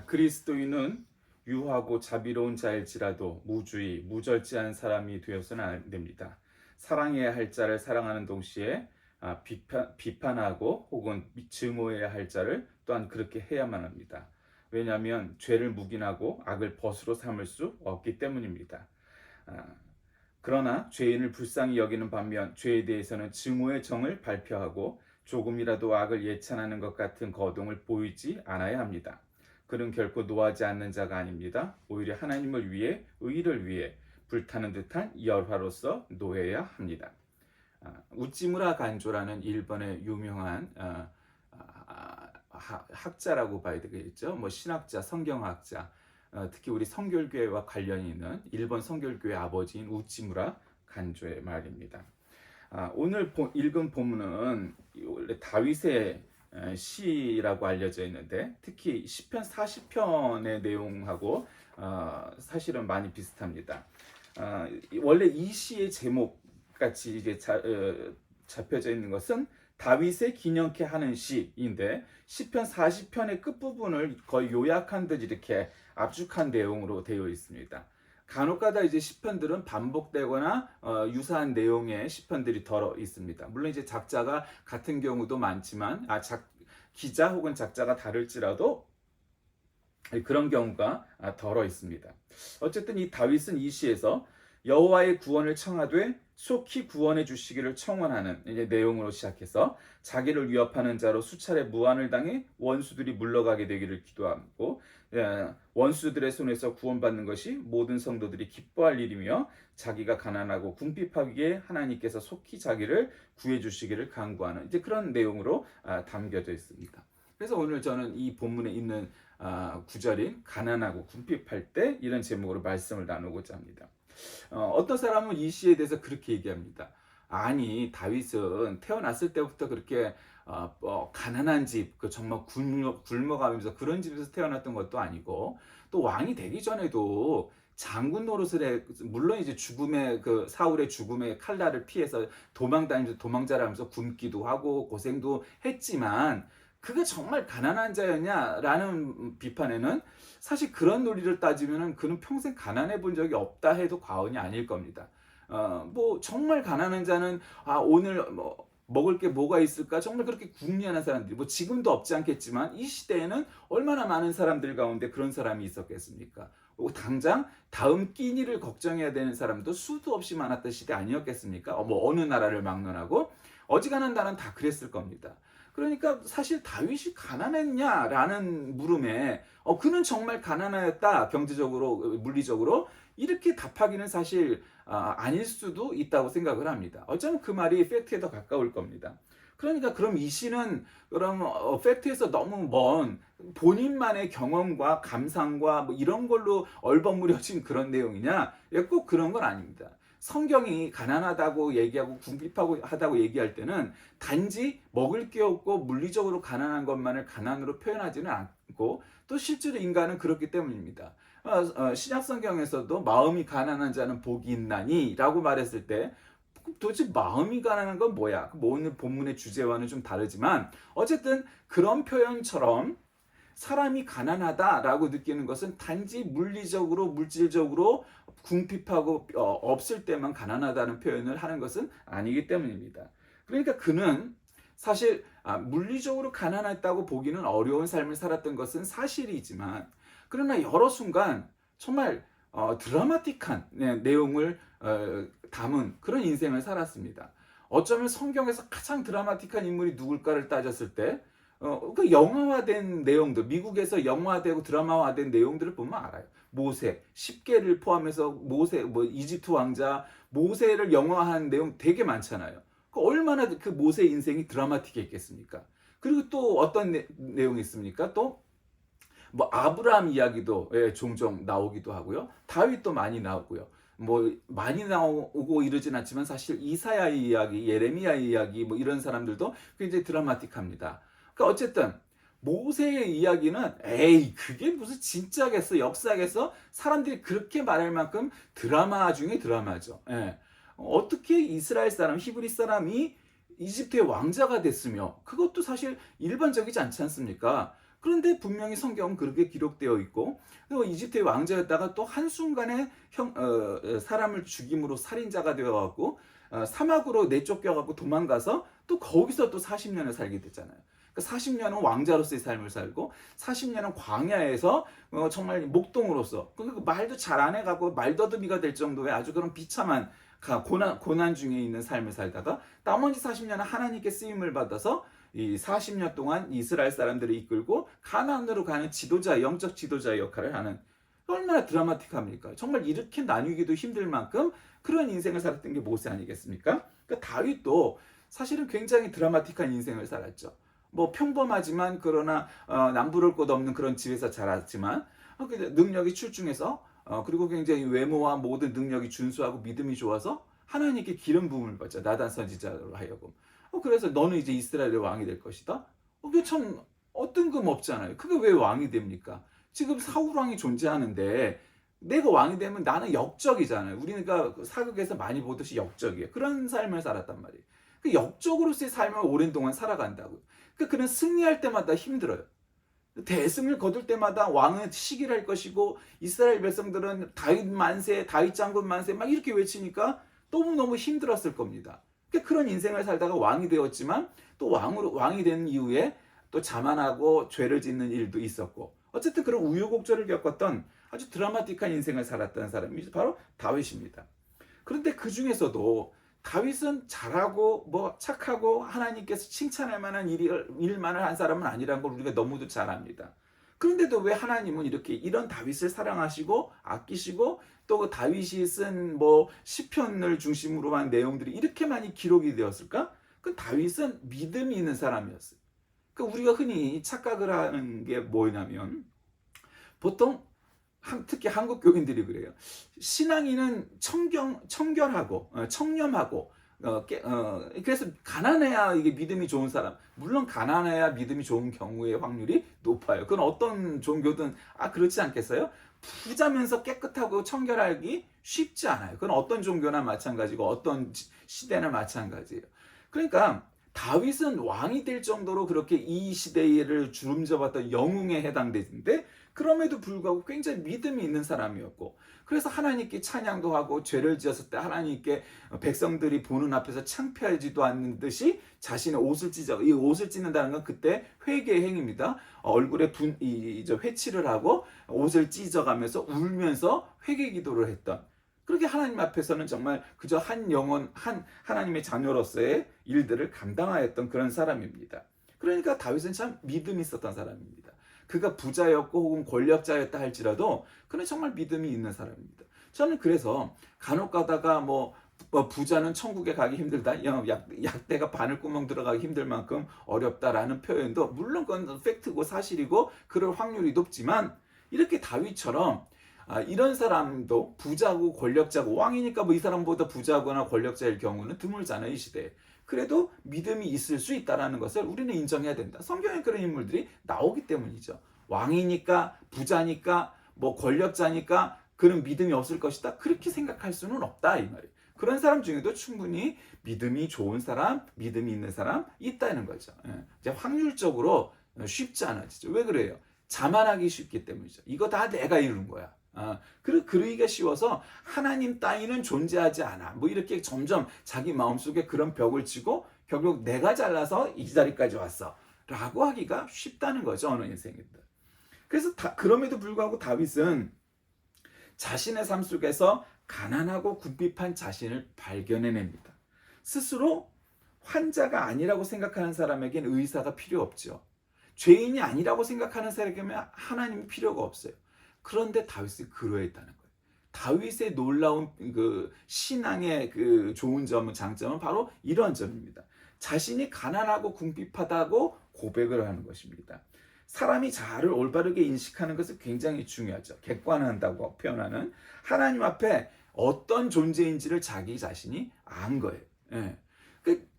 그리스도인은 유하고 자비로운 자일지라도 무주의, 무절제한 사람이 되어서는 안 됩니다. 사랑해야 할 자를 사랑하는 동시에 비판하고 혹은 증오해야 할 자를 또한 그렇게 해야만 합니다. 왜냐하면 죄를 묵인하고 악을 벗으로 삼을 수 없기 때문입니다. 아, 그러나 죄인을 불쌍히 여기는 반면 죄에 대해서는 증오의 정을 발표하고 조금이라도 악을 예찬하는 것 같은 거동을 보이지 않아야 합니다. 그는 결코 노하지 않는 자가 아닙니다. 오히려 하나님을 위해 의를 위해 불타는 듯한 열화로서 노해야 합니다. 우찌무라 간조라는 일본의 유명한 학자라고 봐야 되겠죠. 뭐 신학자, 성경학자, 특히 우리 성결교회와 관련이 있는 일본 성결교회 아버지인 우찌무라 간조의 말입니다. 오늘 읽은 본문은 원래 다윗의 시라고 알려져 있는데 특히 시편 40편의 내용하고 사실은 많이 비슷합니다. 원래 이 시의 제목 같이 이게 잡혀져 있는 것은 다윗의 기념케 하는 시인데 시편 40편의 끝부분을 거의 요약한 듯 이렇게 압축한 내용으로 되어 있습니다. 간혹가다 이제 시편들은 반복되거나 유사한 내용의 시편들이 덜어 있습니다. 물론 이제 작자가 같은 경우도 많지만 기자 혹은 작자가 다를지라도 그런 경우가 덜어 있습니다. 어쨌든 이 다윗은 이 시에서 여호와의 구원을 청하되 속히 구원해 주시기를 청원하는 이제 내용으로 시작해서 자기를 위협하는 자로 수차례 무한을 당해 원수들이 물러가게 되기를 기도하고 원수들의 손에서 구원받는 것이 모든 성도들이 기뻐할 일이며 자기가 가난하고 궁핍하기에 하나님께서 속히 자기를 구해 주시기를 간구하는 이제 그런 내용으로 담겨져 있습니다. 그래서 오늘 저는 이 본문에 있는 구절인 가난하고 궁핍할 때 이런 제목으로 말씀을 나누고자 합니다. 어떤 사람은 이 시에 대해서 그렇게 얘기합니다. 아니 다윗은 태어났을 때부터 그렇게 가난한 집, 정말 굶어가면서 그런 집에서 태어났던 것도 아니고 또 왕이 되기 전에도 장군 노릇을 해. 물론 이제 죽음의 사울의 죽음의 칼날을 피해서 도망다니면서 도망자라면서 굶기도 하고 고생도 했지만 그가 정말 가난한 자였냐라는 비판에는 사실 그런 논리를 따지면은 그는 평생 가난해 본 적이 없다 해도 과언이 아닐 겁니다. 뭐 정말 가난한 자는 오늘 뭐 먹을 게 뭐가 있을까 정말 그렇게 궁리하는 사람들이 뭐 지금도 없지 않겠지만 이 시대에는 얼마나 많은 사람들 가운데 그런 사람이 있었겠습니까? 당장 다음 끼니를 걱정해야 되는 사람도 수도 없이 많았던 시대 아니었겠습니까? 뭐 어느 나라를 막론하고 어지간한 나라는 다 그랬을 겁니다. 그러니까 사실 다윗이 가난했냐라는 물음에 그는 정말 가난하였다 경제적으로 물리적으로 이렇게 답하기는 사실 아닐 수도 있다고 생각을 합니다. 어쩌면 그 말이 팩트에 더 가까울 겁니다. 그러니까 그럼 이 시는 그럼 팩트에서 너무 먼 본인만의 경험과 감상과 뭐 이런 걸로 얼버무려진 그런 내용이냐? 꼭 그런 건 아닙니다. 성경이 가난하다고 얘기하고 궁핍하다고 얘기할 때는 단지 먹을 게 없고 물리적으로 가난한 것만을 가난으로 표현하지는 않고 또 실제로 인간은 그렇기 때문입니다. 신약 성경에서도 마음이 가난한 자는 복이 있나니 라고 말했을 때 도대체 마음이 가난한 건 뭐야? 오늘 본문의 주제와는 좀 다르지만 어쨌든 그런 표현처럼 사람이 가난하다라고 느끼는 것은 단지 물리적으로 물질적으로 궁핍하고 없을 때만 가난하다는 표현을 하는 것은 아니기 때문입니다. 그러니까 그는 사실 물리적으로 가난했다고 보기는 어려운 삶을 살았던 것은 사실이지만 그러나 여러 순간 정말 드라마틱한 내용을 담은 그런 인생을 살았습니다. 어쩌면 성경에서 가장 드라마틱한 인물이 누굴까를 따졌을 때 그 영화화된 내용들, 미국에서 영화되고 드라마화된 내용들을 보면 알아요. 모세, 10개를 포함해서 모세, 뭐 이집트 왕자, 모세를 영화화한 내용 되게 많잖아요. 얼마나 그 모세 인생이 드라마틱했겠습니까? 그리고 또 어떤 내용이 있습니까? 또 뭐 아브라함 이야기도 종종 나오기도 하고요. 다윗도 많이 나오고요. 뭐 많이 나오고 이러진 않지만 사실 이사야의 이야기, 예레미야의 이야기 뭐 이런 사람들도 굉장히 드라마틱합니다. 그러니까 어쨌든 모세의 이야기는 에이 그게 무슨 진짜겠어 역사겠어 사람들이 그렇게 말할 만큼 드라마 중에 드라마죠. 어떻게 이스라엘 사람 히브리 사람이 이집트의 왕자가 됐으며 그것도 사실 일반적이지 않지 않습니까? 그런데 분명히 성경은 그렇게 기록되어 있고, 또 이집트의 왕자였다가 또 한순간에 사람을 죽임으로 살인자가 되어갖고 사막으로 내쫓겨갖고 도망가서 또 거기서 또 40년을 살게 됐잖아요. 40년은 왕자로서의 삶을 살고 40년은 광야에서 정말 목동으로서 말도 잘 안 해가고 말더듬이가 될 정도의 아주 그런 비참한 고난 중에 있는 삶을 살다가 나머지 40년은 하나님께 쓰임을 받아서 이 40년 동안 이스라엘 사람들을 이끌고 가나안으로 가는 지도자, 영적 지도자의 역할을 하는, 얼마나 드라마틱합니까? 정말 이렇게 나누기도 힘들 만큼 그런 인생을 살았던 게 모세 아니겠습니까? 그러니까 다윗도 사실은 굉장히 드라마틱한 인생을 살았죠. 뭐 평범하지만 그러나 남부를 곳 없는 그런 집에서 자랐지만 능력이 출중해서 그리고 굉장히 외모와 모든 능력이 준수하고 믿음이 좋아서 하나님께 기름 부음을 받자, 나단 선지자로 하여금. 그래서 너는 이제 이스라엘의 왕이 될 것이다. 그게 참 뜬금없잖아요. 그게 왜 왕이 됩니까? 지금 사울 왕이 존재하는데 내가 왕이 되면 나는 역적이잖아요. 우리가 사극에서 많이 보듯이 역적이에요. 그런 삶을 살았단 말이에요. 그 역적으로서의 삶을 오랜 동안 살아간다고요. 그는 승리할 때마다 힘들어요. 대승을 거둘 때마다 왕은 시기를 할 것이고 이스라엘 백성들은 다윗 만세, 다윗 장군 만세 막 이렇게 외치니까 너무너무 힘들었을 겁니다. 그런 인생을 살다가 왕이 되었지만 또 왕이 된 이후에 또 자만하고 죄를 짓는 일도 있었고, 어쨌든 그런 우여곡절을 겪었던 아주 드라마틱한 인생을 살았던 사람이 바로 다윗입니다. 그런데 그 중에서도 다윗은 잘하고 뭐 착하고 하나님께서 칭찬할 만한 일만을 한 사람은 아니라는 걸 우리가 너무도 잘 압니다. 그런데도 왜 하나님은 이렇게 이런 다윗을 사랑하시고 아끼시고 또 다윗이 쓴 뭐 시편을 중심으로 한 내용들이 이렇게 많이 기록이 되었을까? 그 다윗은 믿음이 있는 사람이었어요. 그 우리가 흔히 착각을 하는 게 뭐냐면, 보통 특히 한국 교인들이 그래요. 신앙인은 청결하고 청렴하고 그래서 가난해야 이게 믿음이 좋은 사람. 물론 가난해야 믿음이 좋은 경우의 확률이 높아요. 그건 어떤 종교든 그렇지 않겠어요? 부자면서 깨끗하고 청결하기 쉽지 않아요. 그건 어떤 종교나 마찬가지고 어떤 시대나 마찬가지예요. 그러니까 다윗은 왕이 될 정도로 그렇게 이 시대를 주름잡았던 영웅에 해당되는데, 그럼에도 불구하고 굉장히 믿음이 있는 사람이었고, 그래서 하나님께 찬양도 하고 죄를 지었을 때 하나님께 백성들이 보는 앞에서 창피하지도 않는 듯이 자신의 옷을 찢어, 이 옷을 찢는다는 건 그때 회개의 행위입니다. 얼굴에 회치를 하고 옷을 찢어가면서 울면서 회개 기도를 했던, 그렇게 하나님 앞에서는 정말 그저 한 영혼, 하나님의 자녀로서의 일들을 감당하였던 그런 사람입니다. 그러니까 다윗은 참 믿음이 있었던 사람입니다. 그가 부자였고 혹은 권력자였다 할지라도 그는 정말 믿음이 있는 사람입니다. 저는 그래서 간혹 가다가 부자는 천국에 가기 힘들다, 약대가 바늘구멍 들어가기 힘들 만큼 어렵다라는 표현도 물론 그건 팩트고 사실이고 그럴 확률이 높지만, 이렇게 다윗처럼 이런 사람도 부자고 권력자고 왕이니까 이 사람보다 부자거나 권력자일 경우는 드물잖아요, 이 시대에. 그래도 믿음이 있을 수 있다는 것을 우리는 인정해야 된다. 성경에 그런 인물들이 나오기 때문이죠. 왕이니까, 부자니까, 권력자니까 그런 믿음이 없을 것이다, 그렇게 생각할 수는 없다, 이 말이에요. 그런 사람 중에도 충분히 믿음이 좋은 사람, 믿음이 있는 사람 있다는 거죠. 이제 확률적으로 쉽지 않아지죠. 왜 그래요? 자만하기 쉽기 때문이죠. 이거 다 내가 이룬 거야. 그러기가 쉬워서 하나님 따위는 존재하지 않아. 이렇게 점점 자기 마음속에 그런 벽을 치고 결국 내가 잘나서 이 자리까지 왔어 라고 하기가 쉽다는 거죠, 어느 인생이든. 그래서 그럼에도 불구하고 다윗은 자신의 삶 속에서 가난하고 궁핍한 자신을 발견해냅니다. 스스로 환자가 아니라고 생각하는 사람에겐 의사가 필요 없죠. 죄인이 아니라고 생각하는 사람에게는 하나님이 필요가 없어요. 그런데 다윗이 그러했다는 거예요. 다윗의 놀라운 그 신앙의 그 좋은 점은, 장점은 바로 이런 점입니다. 자신이 가난하고 궁핍하다고 고백을 하는 것입니다. 사람이 자아를 올바르게 인식하는 것은 굉장히 중요하죠. 객관한다고 표현하는, 하나님 앞에 어떤 존재인지를 자기 자신이 안 거예요.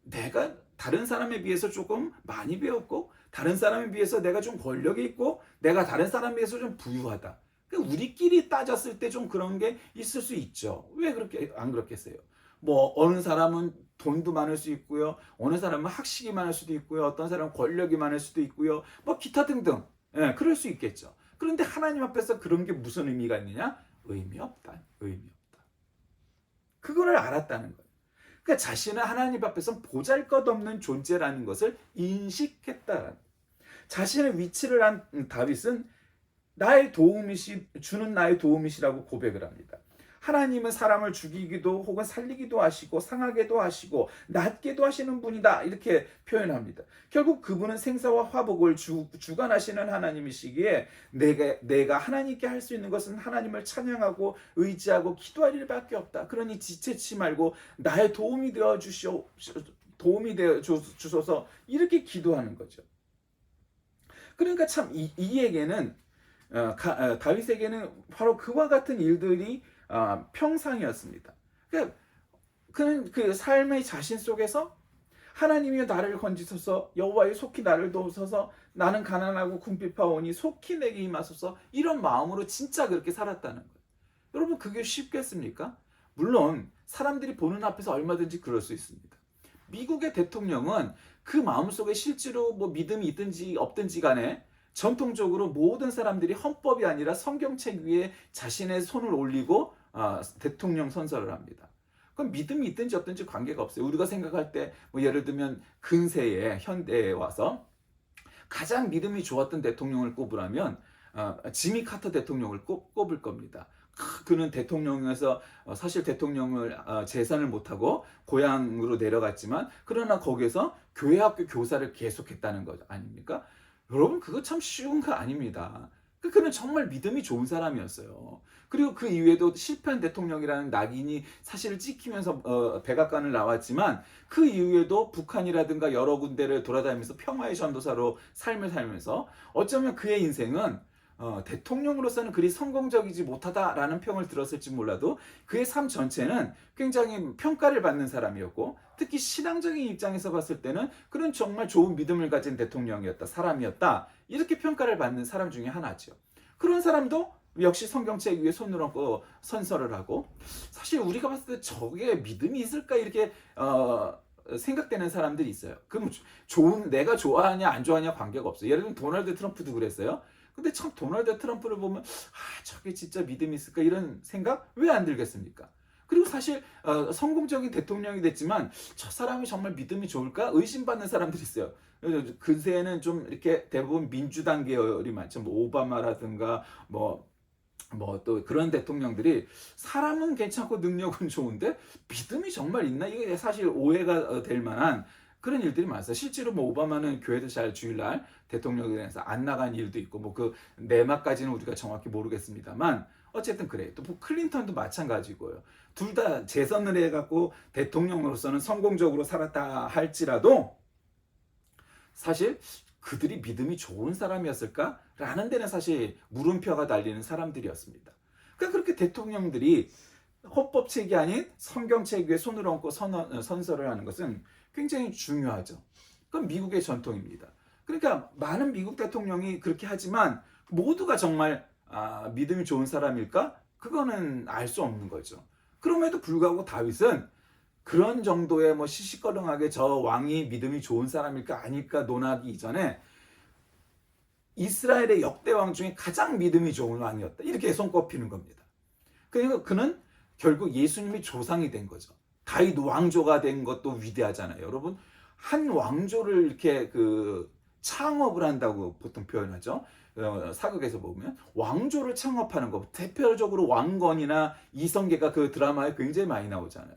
내가 다른 사람에 비해서 조금 많이 배웠고, 다른 사람에 비해서 내가 좀 권력이 있고, 내가 다른 사람에 비해서 좀 부유하다. 우리끼리 따졌을 때 좀 그런 게 있을 수 있죠. 왜 그렇게 안 그렇겠어요? 어느 사람은 돈도 많을 수 있고요. 어느 사람은 학식이 많을 수도 있고요. 어떤 사람은 권력이 많을 수도 있고요. 기타 등등. 예, 그럴 수 있겠죠. 그런데 하나님 앞에서 그런 게 무슨 의미가 있느냐? 의미 없다. 의미 없다. 그거를 알았다는 거예요. 그러니까 자신은 하나님 앞에서 보잘것없는 존재라는 것을 인식했다. 자신의 위치를 한 다윗은 나의 주는 나의 도움이시라고 고백을 합니다. 하나님은 사람을 죽이기도 혹은 살리기도 하시고 상하게도 하시고 낫게도 하시는 분이다, 이렇게 표현합니다. 결국 그분은 생사와 화복을 주관하시는 하나님이시기에 내가 하나님께 할 수 있는 것은 하나님을 찬양하고 의지하고 기도할 일밖에 없다. 그러니 지체치 말고 나의 도움이 되어 주소서, 이렇게 기도하는 거죠. 그러니까 참 이에게는 다윗에게는 바로 그와 같은 일들이 평상이었습니다. 그러니까 그는 그 삶의 자신 속에서 하나님이 나를 건지소서, 여호와여 속히 나를 도우소서, 나는 가난하고 궁핍하오니 속히 내게 임하소서, 이런 마음으로 진짜 그렇게 살았다는 거예요. 여러분, 그게 쉽겠습니까? 물론 사람들이 보는 앞에서 얼마든지 그럴 수 있습니다. 미국의 대통령은 그 마음속에 실제로 뭐 믿음이 있든지 없든지 간에 전통적으로 모든 사람들이 헌법이 아니라 성경책 위에 자신의 손을 올리고 대통령 선서를 합니다. 그럼 믿음이 있든지 없든지 관계가 없어요. 우리가 생각할 때 뭐 예를 들면 근세에 현대에 와서 가장 믿음이 좋았던 대통령을 꼽으라면 지미 카터 대통령을 꼽을 겁니다. 그는 대통령에서 사실 대통령을 재선을 못하고 고향으로 내려갔지만 그러나 거기서 교회학교 교사를 계속했다는 것 아닙니까? 여러분, 그거 참 쉬운 거 아닙니다. 그는 정말 믿음이 좋은 사람이었어요. 그리고 그 이후에도 실패한 대통령이라는 낙인이 사실 찍히면서 백악관을 나왔지만 그 이후에도 북한이라든가 여러 군데를 돌아다니면서 평화의 전도사로 삶을 살면서 어쩌면 그의 인생은 대통령으로서는 그리 성공적이지 못하다라는 평을 들었을지 몰라도 그의 삶 전체는 굉장히 평가를 받는 사람이었고, 특히 신앙적인 입장에서 봤을 때는 그는 정말 좋은 믿음을 가진 대통령이었다, 사람이었다, 이렇게 평가를 받는 사람 중에 하나죠. 그런 사람도 역시 성경책 위에 손을 얹고 선서를 하고, 사실 우리가 봤을 때 저게 믿음이 있을까 이렇게 생각되는 사람들이 있어요. 그럼 내가 좋아하냐 안 좋아하냐 관계가 없어요. 예를 들면 도널드 트럼프도 그랬어요. 근데 참 도널드 트럼프를 보면 저게 진짜 믿음이 있을까 이런 생각 왜 안 들겠습니까? 그리고 사실 성공적인 대통령이 됐지만 저 사람이 정말 믿음이 좋을까 의심받는 사람들이 있어요. 근세에는 좀 이렇게 대부분 민주당 계열이 많죠. 뭐 오바마라든가 뭐 또 그런 대통령들이 사람은 괜찮고 능력은 좋은데 믿음이 정말 있나? 이게 사실 오해가 될 만한 그런 일들이 많았어요. 실제로 뭐 오바마는 교회도 잘 주일날 대통령에서 안 나간 일도 있고 뭐 그 내막까지는 우리가 정확히 모르겠습니다만 어쨌든 그래요. 또 뭐 클린턴도 마찬가지고요. 둘 다 재선을 해갖고 대통령으로서는 성공적으로 살았다 할지라도 사실 그들이 믿음이 좋은 사람이었을까라는 데는 사실 물음표가 달리는 사람들이었습니다. 그러니까 그렇게 대통령들이 헌법책이 아닌 성경책 위에 손을 얹고 선서를 하는 것은 굉장히 중요하죠. 그건 미국의 전통입니다. 그러니까 많은 미국 대통령이 그렇게 하지만 모두가 정말 믿음이 좋은 사람일까? 그거는 알 수 없는 거죠. 그럼에도 불구하고 다윗은 그런 정도의 뭐 시시껄렁하게 저 왕이 믿음이 좋은 사람일까 아닐까 논하기 이전에 이스라엘의 역대 왕 중에 가장 믿음이 좋은 왕이었다, 이렇게 손꼽히는 겁니다. 그러니까 그는 결국 예수님이 조상이 된 거죠. 다윗 왕조가 된 것도 위대하잖아요. 여러분, 한 왕조를 이렇게 창업을 한다고 보통 표현하죠. 사극에서 보면 왕조를 창업하는 것, 대표적으로 왕건이나 이성계가 그 드라마에 굉장히 많이 나오잖아요.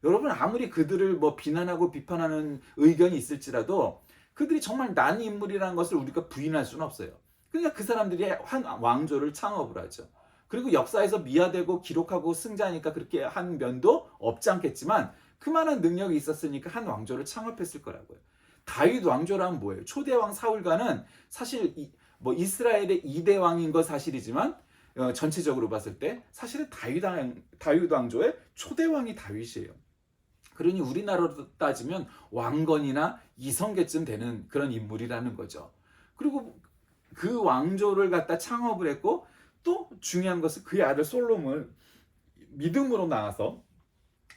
여러분, 아무리 그들을 뭐 비난하고 비판하는 의견이 있을지라도 그들이 정말 난 인물이라는 것을 우리가 부인할 수는 없어요. 그러니까 그 사람들이 한 왕조를 창업을 하죠. 그리고 역사에서 미화되고 기록하고 승자니까 그렇게 한 면도 없지 않겠지만 그만한 능력이 있었으니까 한 왕조를 창업했을 거라고요. 다윗 왕조라면 뭐예요? 초대왕 사울과는 사실 뭐 이스라엘의 2대 왕인 건 사실이지만 전체적으로 봤을 때 사실은 다윗 왕조의 초대왕이 다윗이에요. 그러니 우리나라로 따지면 왕건이나 이성계쯤 되는 그런 인물이라는 거죠. 그리고 그 왕조를 갖다 창업을 했고, 또 중요한 것은 그의 아들 솔로몬을 믿음으로 낳아서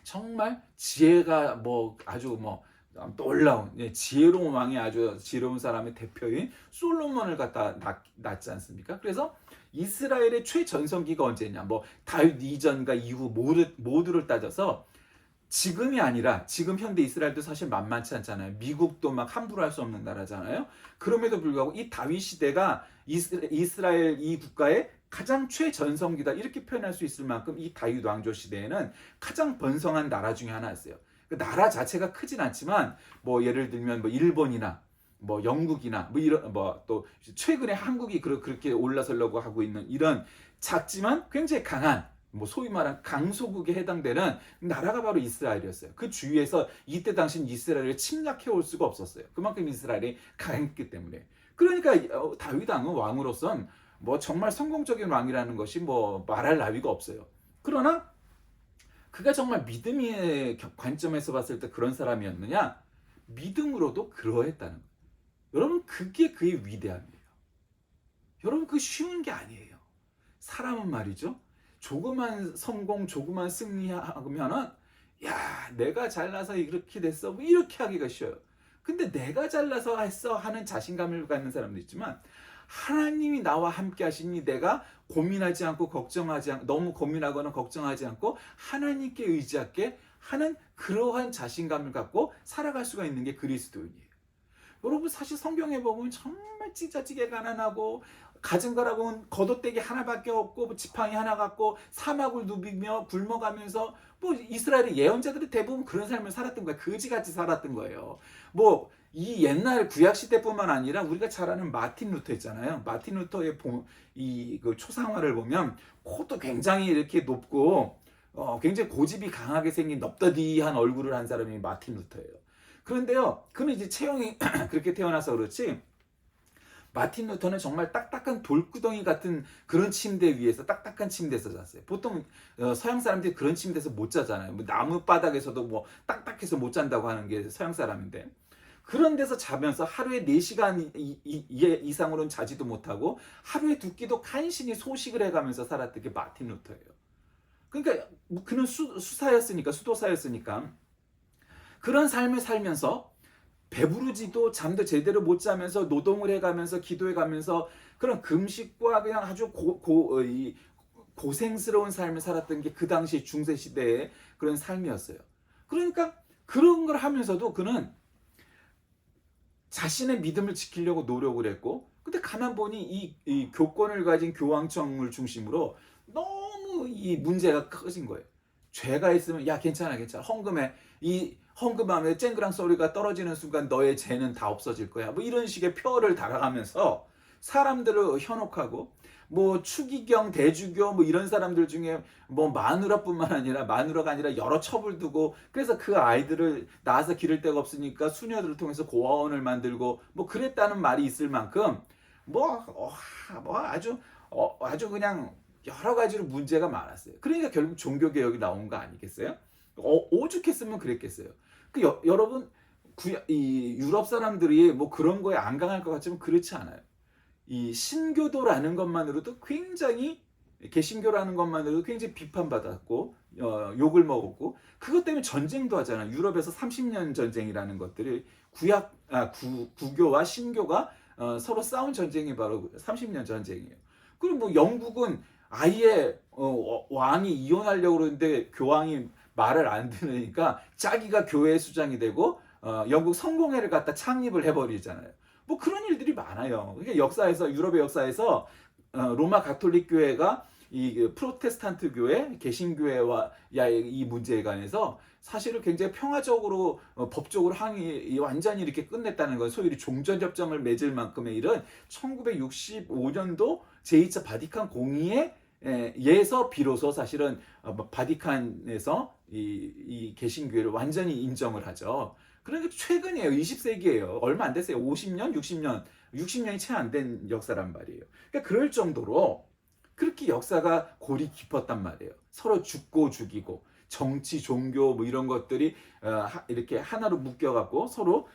정말 지혜가 뭐 아주 뭐 놀라운 지혜로운 왕이 아주 지혜로운 사람의 대표인 솔로몬을 갖다 낳지 않습니까? 그래서 이스라엘의 최전성기가 언제냐? 뭐 다윗 이전과 이후 모두를 따져서 지금이 아니라 지금 현대 이스라엘도 사실 만만치 않잖아요. 미국도 막 함부로 할 수 없는 나라잖아요. 그럼에도 불구하고 이 다윗 시대가 이스라엘 이 국가의 가장 최전성기다 이렇게 표현할 수 있을 만큼 이 다윗 왕조 시대에는 가장 번성한 나라 중에 하나였어요. 그 나라 자체가 크진 않지만 뭐 예를 들면 뭐 일본이나 뭐 영국이나 뭐 이런 뭐 또 최근에 한국이 그렇게 올라서려고 하고 있는 이런 작지만 굉장히 강한 뭐 소위 말한 강소국에 해당되는 나라가 바로 이스라엘이었어요. 그 주위에서 이때 당시 이스라엘을 침략해 올 수가 없었어요. 그만큼 이스라엘이 강했기 때문에. 그러니까 다윗 왕은 왕으로선 뭐 정말 성공적인 왕이라는 것이 뭐 말할 나위가 없어요. 그러나 그가 정말 믿음의 관점에서 봤을 때 그런 사람이었느냐? 믿음으로도 그러했다는 거예요. 여러분 그게 그의 위대함이에요. 여러분 그 쉬운 게 아니에요. 사람은 말이죠. 조그만 성공, 조그만 승리하면은 야 내가 잘나서 이렇게 됐어 뭐 이렇게 하기가 쉬워요. 근데 내가 잘나서 했어 하는 자신감을 갖는 사람도 있지만 하나님이 나와 함께 하시니 내가 고민하지 않고 걱정하지 않고 너무 고민하거나 걱정하지 않고 하나님께 의지하게 하는 그러한 자신감을 갖고 살아갈 수가 있는 게 그리스도인이에요. 여러분 사실 성경에 보면 정말 찢어지게 가난하고 가진 거라고는 겉옷대기 하나밖에 없고 지팡이 하나 갖고 사막을 누비며 굶어가면서 뭐 이스라엘의 예언자들이 대부분 그런 삶을 살았던 거예요. 거지같이 살았던 거예요. 뭐 이 옛날 구약 시대뿐만 아니라 우리가 잘 아는 마틴 루터 있잖아요. 마틴 루터의 그 초상화를 보면 코도 굉장히 이렇게 높고 굉장히 고집이 강하게 생긴 넙더디한 얼굴을 한 사람이 마틴 루터예요. 그런데요, 그는 이제 체형이 그렇게 태어나서 그렇지. 마틴 루터는 정말 딱딱한 돌구덩이 같은 그런 침대 위에서 딱딱한 침대에서 잤어요. 보통 서양 사람들이 그런 침대에서 못 자잖아요. 뭐 나무 바닥에서도 뭐 딱딱해서 못 잔다고 하는 게 서양 사람인데 그런 데서 자면서 하루에 4시간 이상으로는 자지도 못하고 하루에 2끼도 간신히 소식을 해가면서 살았던 게 마틴 루터예요. 그러니까 그는 수도사였으니까 그런 삶을 살면서 배부르지도 잠도 제대로 못 자면서 노동을 해가면서 기도해가면서 그런 금식과 그냥 아주 고생스러운 삶을 살았던 게 그 당시 중세시대의 그런 삶이었어요. 그러니까 그런 걸 하면서도 그는 자신의 믿음을 지키려고 노력을 했고 근데 가만 보니 이 교권을 가진 교황청을 중심으로 너무 이 문제가 커진 거예요. 죄가 있으면 야 괜찮아 헌금하면 쨍그랑 소리가 떨어지는 순간 너의 죄는 다 없어질 거야. 뭐 이런 식의 표어를 달아가면서 사람들을 현혹하고 뭐 추기경, 대주교 뭐 이런 사람들 중에 뭐 마누라가 아니라 여러 첩을 두고 그래서 그 아이들을 낳아서 기를 데가 없으니까 수녀들을 통해서 고아원을 만들고 뭐 그랬다는 말이 있을 만큼 아주 그냥 여러 가지로 문제가 많았어요. 그러니까 결국 종교개혁이 나온 거 아니겠어요? 오죽했으면 그랬겠어요. 여러분 이 유럽 사람들이 뭐 그런 거에 안 강할 것 같지만 그렇지 않아요. 이 신교도라는 것만으로도 굉장히 개신교라는 것만으로도 굉장히 비판받았고 욕을 먹었고 그것 때문에 전쟁도 하잖아요. 유럽에서 30년 전쟁이라는 것들이 구교와 신교가 서로 싸운 전쟁이 바로 30년 전쟁이에요. 그리고 뭐 영국은 아예 왕이 이혼하려고 그러는데 교황이 말을 안 들으니까 자기가 교회 수장이 되고 영국 성공회를 갖다 창립을 해버리잖아요. 뭐 그런 일들이 많아요. 그러니까 유럽의 역사에서 로마 가톨릭 교회가 이 프로테스탄트 교회, 개신교회와 이 문제에 관해서 사실은 굉장히 평화적으로 법적으로 완전히 이렇게 끝냈다는 건 소위 종전협정을 맺을 만큼의 일은 1965년도 제2차 바티칸 공의에 예서 비로소 사실은 바티칸에서 이 개신교회를 완전히 인정을 하죠. 그러니까 최근이에요. 20세기예요. 얼마 안 됐어요. 50년, 60년이 채 안 된 역사란 말이에요. 그러니까 그럴 정도로 그렇게 역사가 골이 깊었단 말이에요. 서로 죽고 죽이고 정치, 종교 뭐 이런 것들이 이렇게 하나로 묶여갖고 서로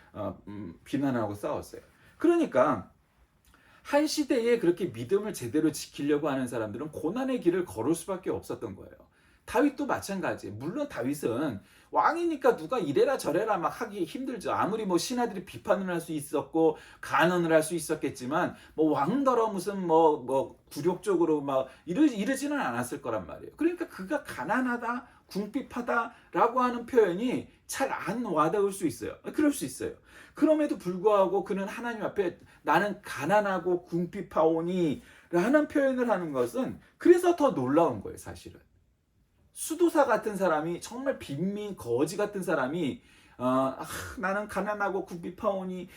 비난하고 싸웠어요. 그러니까 한 시대에 그렇게 믿음을 제대로 지키려고 하는 사람들은 고난의 길을 걸을 수밖에 없었던 거예요. 다윗도 마찬가지예요. 물론 다윗은 왕이니까 누가 이래라 저래라 막 하기 힘들죠. 아무리 뭐 신하들이 비판을 할 수 있었고 간언을 할 수 있었겠지만 뭐 왕더러 무슨 뭐 굴욕적으로 막 이러지는 않았을 거란 말이에요. 그러니까 그가 가난하다, 궁핍하다라고 하는 표현이 잘 안 와닿을 수 있어요. 그럴 수 있어요. 그럼에도 불구하고 그는 하나님 앞에 나는 가난하고 궁핍하오니 라는 표현을 하는 것은 그래서 더 놀라운 거예요, 사실은. 수도사 같은 사람이, 정말 빈민 거지 같은 사람이 나는 가난하고 궁핍하오니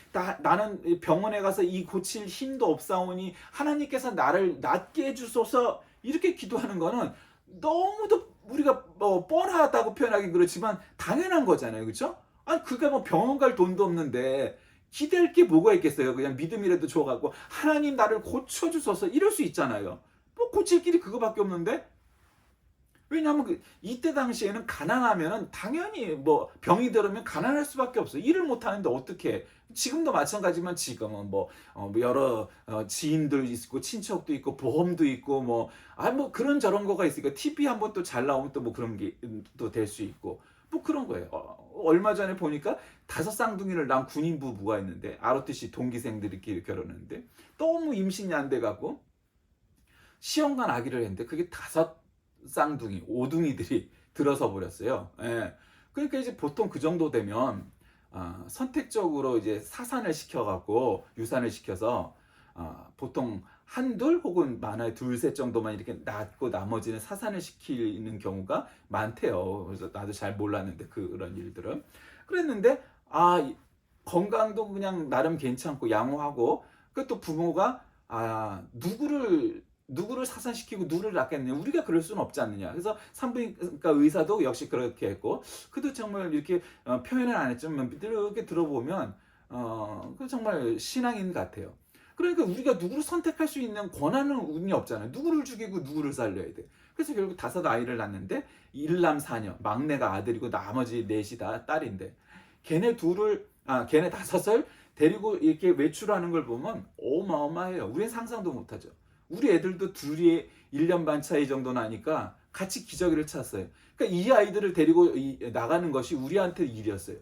나는 병원에 가서 이 고칠 힘도 없사오니 하나님께서 나를 낫게 해주소서 이렇게 기도하는 거는 너무도 우리가 뭐 뻔하다고 표현하긴 그렇지만 당연한 거잖아요. 그렇죠? 아니 그가 뭐 병원 갈 돈도 없는데 기댈 게 뭐가 있겠어요. 그냥 믿음이라도 줘갖고 하나님 나를 고쳐주소서 이럴 수 있잖아요. 뭐 고칠 길이 그거밖에 없는데. 왜냐하면 이때 당시에는 가난하면 당연히 뭐 병이 들으면 가난할 수밖에 없어요. 일을 못 하는데 어떻게? 지금도 마찬가지지만 지금은 뭐 여러 지인들 있고 친척도 있고 보험도 있고 뭐 그런 저런 거가 있으니까 TV 한번 또 잘 나오면 또 뭐 그런 게 또 될 수 있고 뭐 그런 거예요. 얼마 전에 보니까 5쌍둥이를 낳은 군인 부부가 있는데 ROTC 동기생들끼리 결혼했는데 너무 임신이 안 돼갖고 시험관 아기를 했는데 그게 5쌍둥이, 5둥이들이 들어서 버렸어요. 예. 그러니까 이제 보통 그 정도 되면 선택적으로 이제 사산을 시켜갖고 유산을 시켜서 보통 한둘 혹은 많아야 둘셋 정도만 이렇게 낳고 나머지는 사산을 시키는 경우가 많대요. 그래서 나도 잘 몰랐는데 그런 일들은 그랬는데 건강도 그냥 나름 괜찮고 양호하고 또 부모가 누구를 사산시키고 누구를 낳겠느냐 우리가 그럴 수는 없지 않느냐. 그래서 산부인과 의사도 역시 그렇게 했고 그도 정말 이렇게 표현을 안 했지만 이렇게 들어보면 그 정말 신앙인 같아요. 그러니까 우리가 누구를 선택할 수 있는 권한은 운이 없잖아요. 누구를 죽이고 누구를 살려야 돼. 그래서 결국 5아이를 낳는데 일남 4녀 막내가 아들이고 나머지 4이 다 딸인데 걔네 5을 데리고 이렇게 외출하는 걸 보면 어마어마해요. 우리는 상상도 못하죠. 우리 애들도 둘이 1년 반 차이 정도 나니까 같이 기저귀를 찼어요. 그러니까 이 아이들을 데리고 나가는 것이 우리한테 일이었어요.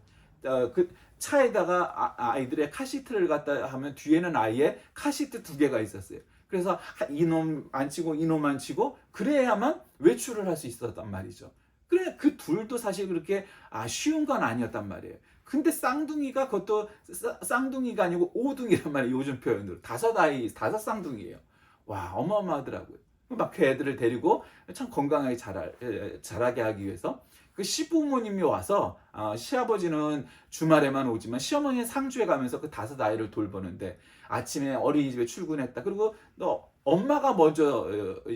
그 차에다가 아이들의 카시트를 갖다 하면 뒤에는 아이의 카시트 2개가 있었어요. 그래서 이놈 안 치고 이놈 안 치고 그래야만 외출을 할 수 있었단 말이죠. 그래 그 둘도 사실 그렇게 쉬운 건 아니었단 말이에요. 근데 쌍둥이가 그것도 쌍둥이가 아니고 5둥이란 말이에요. 요즘 표현으로 5쌍둥이에요. 와 어마어마하더라고요. 막 그 애들을 데리고 참 건강하게 자라게 하기 위해서 그 시부모님이 와서 시아버지는 주말에만 오지만 시어머니는 상주에 가면서 그 5아이를 돌보는데 아침에 어린이집에 출근했다. 그리고 너 엄마가 먼저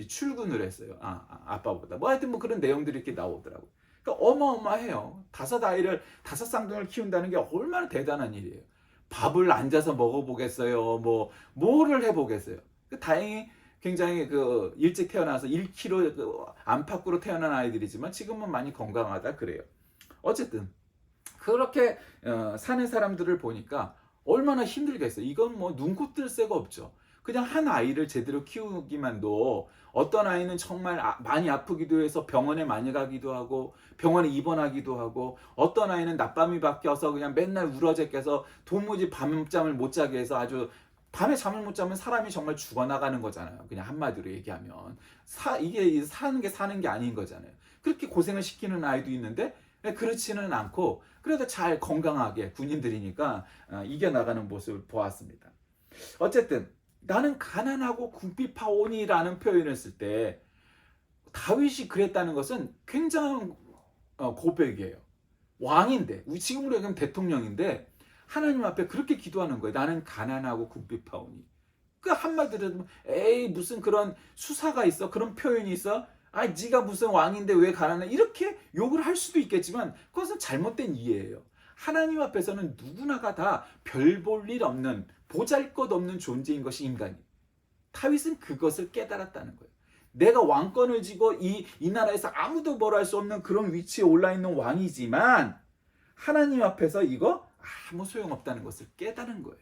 출근을 했어요. 아빠보다. 뭐 하여튼 뭐 그런 내용들이 이렇게 나오더라고요. 그러니까 어마어마해요. 5쌍둥이를 키운다는 게 얼마나 대단한 일이에요. 밥을 앉아서 먹어보겠어요. 뭐를 해보겠어요. 다행히 굉장히 일찍 태어나서 1kg 안팎으로 태어난 아이들이지만 지금은 많이 건강하다 그래요. 어쨌든 그렇게 사는 사람들을 보니까 얼마나 힘들겠어요. 이건 뭐 눈코 뜰 새가 없죠. 그냥 한 아이를 제대로 키우기만도 어떤 아이는 정말 많이 아프기도 해서 병원에 많이 가기도 하고 병원에 입원하기도 하고 어떤 아이는 낮밤이 바뀌어서 그냥 맨날 울어제껴서 도무지 밤잠을 못 자게 해서 아주 밤에 잠을 못 자면 사람이 정말 죽어나가는 거잖아요. 그냥 한마디로 얘기하면 이게 사는 게 아닌 거잖아요. 그렇게 고생을 시키는 아이도 있는데 그렇지는 않고 그래도 잘 건강하게 군인들이니까 이겨나가는 모습을 보았습니다. 어쨌든 나는 가난하고 궁핍하오니라는 표현을 쓸 때 다윗이 그랬다는 것은 굉장한 고백이에요. 왕인데 지금으로 얘기하면 대통령인데 하나님 앞에 그렇게 기도하는 거예요. 나는 가난하고 궁핍하오니. 그 한마디로 에이 무슨 그런 수사가 있어? 그런 표현이 있어? 네가 무슨 왕인데 왜 가난해? 이렇게 욕을 할 수도 있겠지만 그것은 잘못된 이해예요. 하나님 앞에서는 누구나가 다 별 볼 일 없는 보잘것없는 존재인 것이 인간이. 다윗은 그것을 깨달았다는 거예요. 내가 왕권을 쥐고 이 나라에서 아무도 뭐라 할 수 없는 그런 위치에 올라 있는 왕이지만 하나님 앞에서 이거 아무 소용없다는 것을 깨달은 거예요.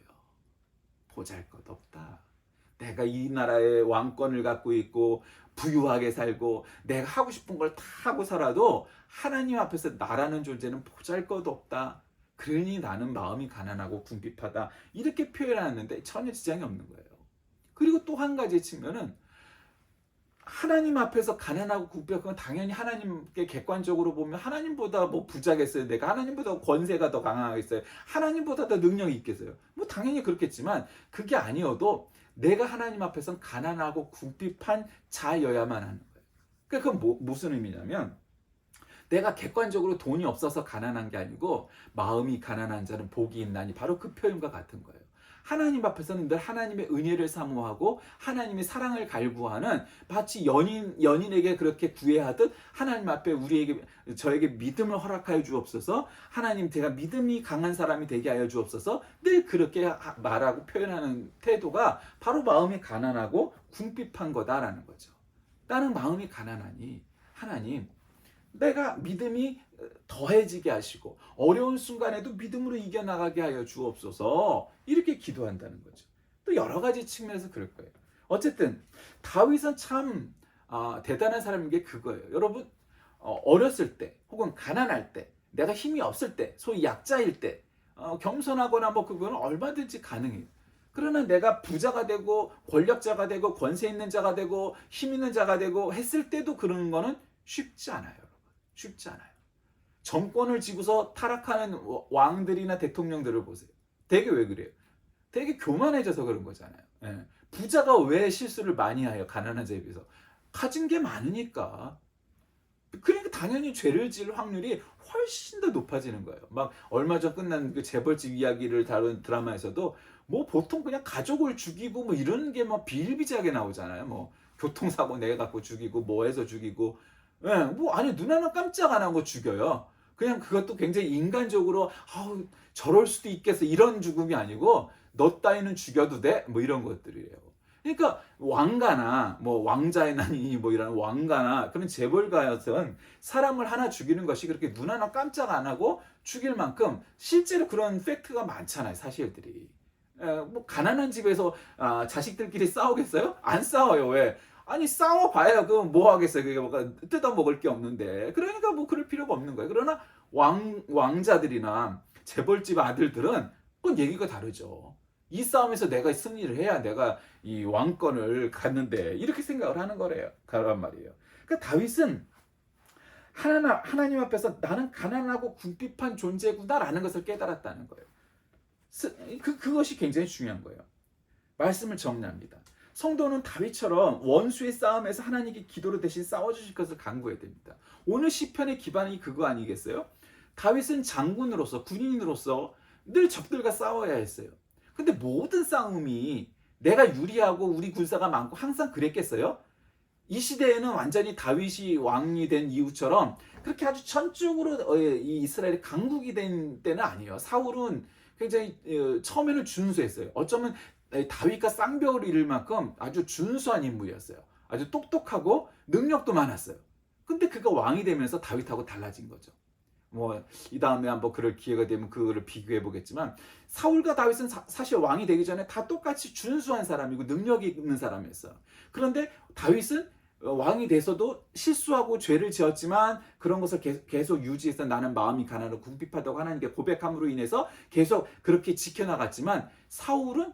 보잘것없다. 내가 이 나라의 왕권을 갖고 있고 부유하게 살고 내가 하고 싶은 걸 다 하고 살아도 하나님 앞에서 나라는 존재는 보잘것없다. 그러니 나는 마음이 가난하고 궁핍하다. 이렇게 표현하는데 전혀 지장이 없는 거예요. 그리고 또 한 가지 측면은 하나님 앞에서 가난하고 궁핍한 건 당연히 하나님께 객관적으로 보면 하나님보다 뭐 부자겠어요? 내가 하나님보다 권세가 더 강하겠어요? 하나님보다 더 능력이 있겠어요? 뭐 당연히 그렇겠지만 그게 아니어도 내가 하나님 앞에선 가난하고 궁핍한 자여야만 하는 거예요. 그러니까 그건 무슨 의미냐면 내가 객관적으로 돈이 없어서 가난한 게 아니고 마음이 가난한 자는 복이 있나니 바로 그 표현과 같은 거예요. 하나님 앞에서는 늘 하나님의 은혜를 사모하고 하나님의 사랑을 갈구하는 마치 연인에게 그렇게 구애하듯 하나님 앞에 저에게 믿음을 허락하여 주옵소서. 하나님 제가 믿음이 강한 사람이 되게 하여 주옵소서. 늘 그렇게 말하고 표현하는 태도가 바로 마음이 가난하고 궁핍한 거다라는 거죠. 나는 마음이 가난하니 하나님 내가 믿음이 더해지게 하시고 어려운 순간에도 믿음으로 이겨나가게 하여 주옵소서. 이렇게 기도한다는 거죠. 또 여러 가지 측면에서 그럴 거예요. 어쨌든 다윗은 참 대단한 사람인 게 그거예요. 여러분 어렸을 때 혹은 가난할 때 내가 힘이 없을 때 소위 약자일 때 겸손하거나 뭐 그거는 얼마든지 가능해요. 그러나 내가 부자가 되고 권력자가 되고 권세 있는 자가 되고 힘 있는 자가 되고 했을 때도 그런 거는 쉽지 않아요. 여러분. 쉽지 않아요. 정권을 쥐고서 타락하는 왕들이나 대통령들을 보세요. 되게 왜 그래요? 되게 교만해져서 그런 거잖아요. 예. 부자가 왜 실수를 많이 해요? 가난한 자에 비해서. 가진 게 많으니까. 그러니까 당연히 죄를 지을 확률이 훨씬 더 높아지는 거예요. 막 얼마 전 끝난 그 재벌집 이야기를 다룬 드라마에서도 뭐 보통 그냥 가족을 죽이고 뭐 이런 게 막 비일비재하게 나오잖아요. 뭐 교통사고 내 갖고 죽이고 뭐 해서 죽이고 예, 뭐 아니 눈 하나 깜짝 안 하고 죽여요. 그냥 그것도 굉장히 인간적으로 아우 저럴 수도 있겠어 이런 죽음이 아니고 너 따위는 죽여도 돼? 뭐 이런 것들이에요. 그러니까 왕가나 뭐 왕자의 난이 뭐 이런 왕가나 그런 재벌가여서는 사람을 하나 죽이는 것이 그렇게 눈 하나 깜짝 안 하고 죽일 만큼 실제로 그런 팩트가 많잖아요. 사실들이. 뭐 가난한 집에서 자식들끼리 싸우겠어요? 안 싸워요. 왜? 아니 싸워봐야 그건 뭐 하겠어요. 그게 뭐가 뜯어먹을 게 없는데. 그러니까 뭐 그럴 필요가 없는 거예요. 그러나 왕자들이나 재벌집 아들들은 그건 얘기가 다르죠. 이 싸움에서 내가 승리를 해야 내가 이 왕권을 갖는데 이렇게 생각을 하는 거래요. 가란 말이에요. 그러니까 다윗은 하나님 앞에서 나는 가난하고 궁핍한 존재구나라는 것을 깨달았다는 거예요. 그것이 굉장히 중요한 거예요. 말씀을 정리합니다. 성도는 다윗처럼 원수의 싸움에서 하나님께 기도로 대신 싸워주실 것을 간구해야 됩니다. 오늘 시편의 기반이 그거 아니겠어요? 다윗은 장군으로서 군인으로서 늘 적들과 싸워야 했어요. 근데 모든 싸움이 내가 유리하고 우리 군사가 많고 항상 그랬겠어요? 이 시대에는 완전히 다윗이 왕이 된 이후처럼 그렇게 아주 전적으로 이 이스라엘이 강국이 된 때는 아니에요. 사울은 굉장히 처음에는 준수했어요. 어쩌면 다윗과 쌍벽을 이룰 만큼 아주 준수한 인물이었어요. 아주 똑똑하고 능력도 많았어요. 근데 그가 왕이 되면서 다윗하고 달라진 거죠. 뭐 이 다음에 한번 그럴 기회가 되면 그거를 비교해 보겠지만 사울과 다윗은 사실 왕이 되기 전에 다 똑같이 준수한 사람이고 능력이 있는 사람이었어요. 그런데 다윗은 왕이 돼서도 실수하고 죄를 지었지만 그런 것을 계속 유지해서 나는 마음이 가난하고 궁핍하다고 하나님께 고백함으로 인해서 계속 그렇게 지켜나갔지만 사울은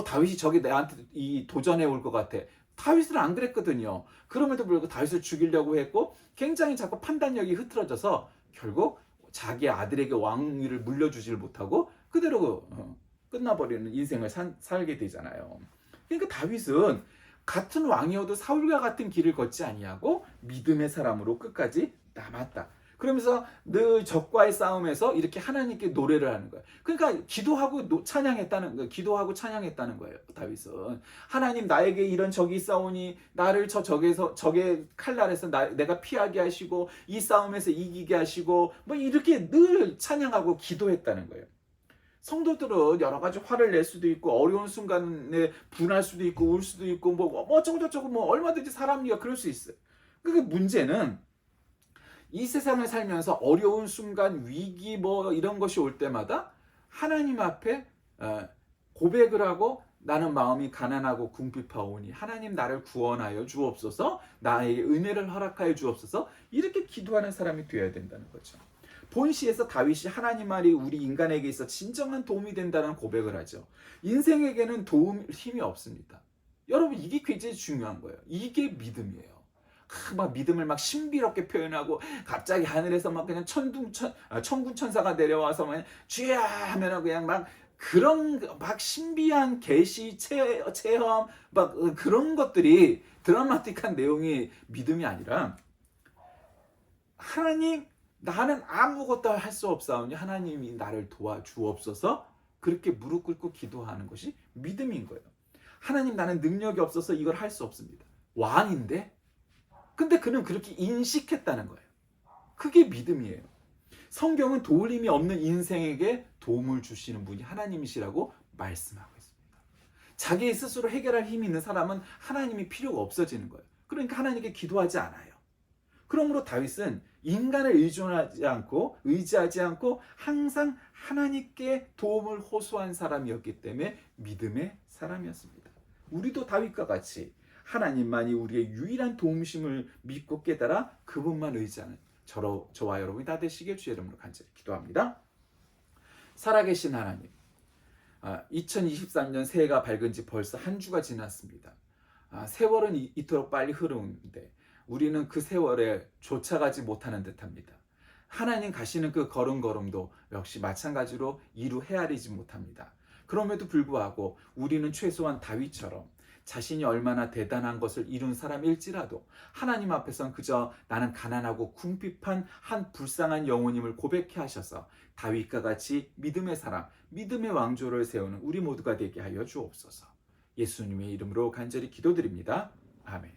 다윗이 저기 나한테 도전해 올 것 같아. 다윗은 안 그랬거든요. 그럼에도 불구하고 다윗을 죽이려고 했고 굉장히 자꾸 판단력이 흐트러져서 결국 자기 아들에게 왕위를 물려주지를 못하고 그대로 끝나버리는 인생을 살게 되잖아요. 그러니까 다윗은 같은 왕이어도 사울과 같은 길을 걷지 아니하고 믿음의 사람으로 끝까지 남았다. 그러면서 늘 적과의 싸움에서 이렇게 하나님께 노래를 하는 거예요. 그러니까 기도하고 찬양했다는 거예요. 다윗은 하나님 나에게 이런 적이 있사오니 나를 적의 칼날에서 내가 피하게 하시고 이 싸움에서 이기게 하시고 뭐 이렇게 늘 찬양하고 기도했다는 거예요. 성도들은 여러 가지 화를 낼 수도 있고 어려운 순간에 분할 수도 있고 울 수도 있고 뭐 어쩌고 저쩌고 뭐 얼마든지 사람이야 그럴 수 있어요. 그 문제는 이 세상을 살면서 어려운 순간 위기 뭐 이런 것이 올 때마다 하나님 앞에 고백을 하고 나는 마음이 가난하고 궁핍하오니 하나님 나를 구원하여 주옵소서, 나에게 은혜를 허락하여 주옵소서, 이렇게 기도하는 사람이 되어야 된다는 거죠. 본시에서 다윗이 하나님 말이 우리 인간에게 있어 진정한 도움이 된다는 고백을 하죠. 인생에게는 힘이 없습니다. 여러분, 이게 굉장히 중요한 거예요. 이게 믿음이에요. 막 믿음을 막 신비롭게 표현하고 갑자기 하늘에서 막 그냥 천군 천사가 내려와서 막 주야 하면은 그냥 막 그런 막 신비한 계시 체험 막 그런 것들이 드라마틱한 내용이 믿음이 아니라, 하나님 나는 아무것도 할 수 없사오니 하나님이 나를 도와주옵소서, 그렇게 무릎 꿇고 기도하는 것이 믿음인 거예요. 하나님 나는 능력이 없어서 이걸 할 수 없습니다. 왕인데? 근데 그는 그렇게 인식했다는 거예요. 그게 믿음이에요. 성경은 도울 힘이 없는 인생에게 도움을 주시는 분이 하나님이시라고 말씀하고 있습니다. 자기 스스로 해결할 힘이 있는 사람은 하나님이 필요가 없어지는 거예요. 그러니까 하나님께 기도하지 않아요. 그러므로 다윗은 인간을 의지하지 않고 항상 하나님께 도움을 호소한 사람이었기 때문에 믿음의 사람이었습니다. 우리도 다윗과 같이 하나님만이 우리의 유일한 도움심을 믿고 깨달아 그분만 의지하는 저와 여러분이 다 되시길 주의 이름으로 간절히 기도합니다. 살아계신 하나님, 2023년 새해가 밝은 지 벌써 한 주가 지났습니다. 세월은 이토록 빨리 흐르는데 우리는 그 세월에 쫓아가지 못하는 듯합니다. 하나님 가시는 그 걸음걸음도 역시 마찬가지로 이루 헤아리지 못합니다. 그럼에도 불구하고 우리는 최소한 다윗처럼 자신이 얼마나 대단한 것을 이룬 사람일지라도 하나님 앞에선 그저 나는 가난하고 궁핍한 한 불쌍한 영혼임을 고백해 하셔서 다윗과 같이 믿음의 사람, 믿음의 왕조를 세우는 우리 모두가 되게 하여 주옵소서. 예수님의 이름으로 간절히 기도드립니다. 아멘.